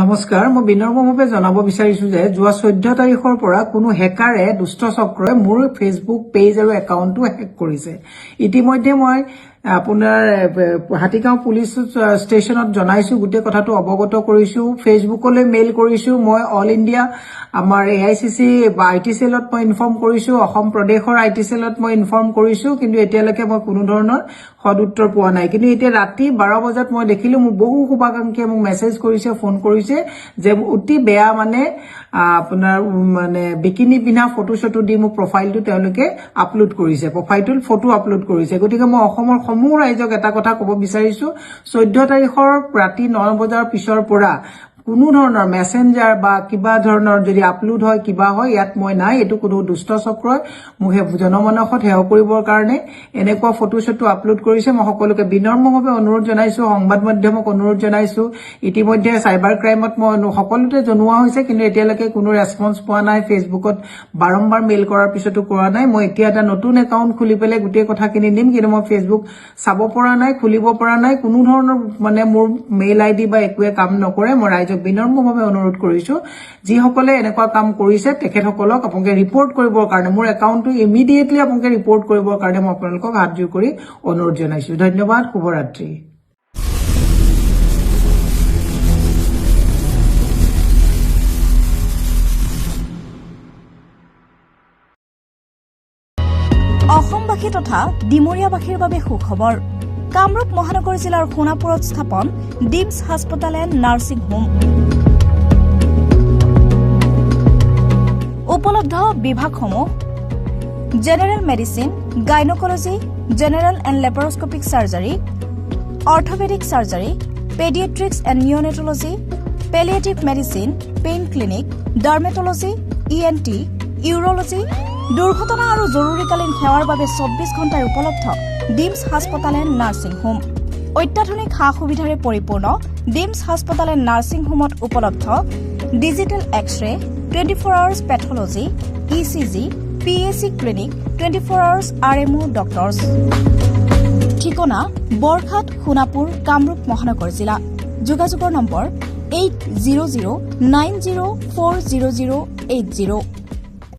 নমস্কাৰ মই বিনম্ৰভাৱে জনাব বিচাৰিছো যে যোৱা 14 তাৰিখৰ পৰা কোনো হেকাৰে দুষ্ট চক্ৰই মোৰ ফেচবুক পেজ আৰু একাউণ্টটো হেক কৰিছে। ইতিমধ্যে মই আপোনাৰ হাতীগাঁও পুলিচ ষ্টেচনত জনাইছো, গোটেই কথাটো অৱগত কৰিছো, ফেচবুকলৈ মেইল কৰিছো, মই অল ইণ্ডিয়া আমাৰ AICC আইটি সেলত মই ইনফৰ্ম কৰিছো, অসম প্ৰদেশৰ আইটি সেলত মই ইনফৰ্ম কৰিছো, কিন্তু এতিয়ালৈকে মই কোনো ধৰণৰ সদুত্তৰ পোৱা নাই। কিন্তু এতিয়া ৰাতি 12 বজাত মই দেখিলো মোৰ বহু শুভাকাংক্ষীয়ে মোক মেছেজ কৰিছে, ফোন কৰিছে যে অতি বেয়া আপোনাৰ বিকিনি পিন্ধা ফটো চটো দি মোক প্ৰফাইলটো তেওঁলোকে আপলোড কৰিছে, প্ৰফাইলটোৰ ফটো আপলোড কৰিছে। গতিকে মই অসমৰ সমূহ ৰাইজক এটা কথা ক'ব বিচাৰিছো, 14 তাৰিখৰ ৰাতি 9 বজাৰ পিছৰ পৰা কোনো ধৰণৰ মেসেঞ্জাৰ বা কিবা ধৰণৰ যদি আপলোড হয় কিবা হয় ইয়াত মই নাই। এটো কোনো দুষ্ট চক্ৰই মোক জনমানসত হেয় কৰিবৰ কাৰণে এনেকুৱা ফটো চটো আপলোড কৰিছে। মই সকলোকে বিনম্ৰভাৱে অনুৰোধ জনাইছো, সংবাদ মাধ্যমক অনুৰোধ জনাইছো। ইতিমধ্যে সাইবাৰ ক্ৰাইমত মই সকলোতে জনোৱা হৈছে, কিন্তু এতিয়ালৈকে কোনো ৰেসপন্স পোৱা নাই। ফেসবুকত বাৰম্বাৰ মেইল কৰাৰ পিছতো কৰা নাই। মই এতিয়া এটা নতুন একাউণ্ট খুলি পেলাই গোটেই কথাখিনি দিম, কিন্তু মই ফেসবুক চাব পৰা নাই, খুলিব পৰা নাই। কোনো ধৰণৰ মোৰ মেইল আইডি বা একোৱে কাম নকৰে। মই ৰাইজক বিনম্ৰভাৱে অনুৰোধ কৰিছো, যিসকলে এনেকুৱা কাম কৰিছে তেখেতসকলক আপোনালোকে ৰিপৰ্ট কৰিবৰ কাৰণে, মোৰ একাউণ্টটো ইমিডিয়েটলি আপোনালোকে ৰিপৰ্ট কৰিবৰ কাৰণে মই আপোনালোকক হাত জোৰ কৰি অনুৰোধ জনাইছো। ধন্যবাদ, শুভৰাত্ৰি। অসমবাসী তথা ডিমৰীয়াবাসীৰ বাবে সুখবৰ। কামৰূপ মহানগৰ জিলাৰ সোণাপুৰত স্থাপন ডিমছ হাস্পতাল এণ্ড নাৰ্ছিং হোম। উপলব্ধ বিভাগসমূহ: general medicine, gynaecology, general and laparoscopic surgery, orthopaedic surgery, paediatrics and neonatology, palliative medicine, pain clinic, dermatology, ENT, urology, দুৰ্ঘটনা আৰু জৰুৰীকালীন সেৱাৰ বাবে 24 ঘণ্টাৰ উপলব্ধ ডিমছ হাস্পতাল এণ্ড নাৰ্ছিং হোম। অত্যাধুনিক সা সুবিধাৰে পৰিপূৰ্ণ ডিমছ হাস্পতাল এণ্ড নাৰ্ছিং হোমত উপলব্ধ digital x-ray, 24 hours pathology, ECG, PAC clinic, 24 hours RMO doctors. ঠিকনা: বৰঘাট, সোণাপুৰ, কামৰূপ মহানগৰ জিলা। যোগাযোগৰ নম্বৰ 8009040080।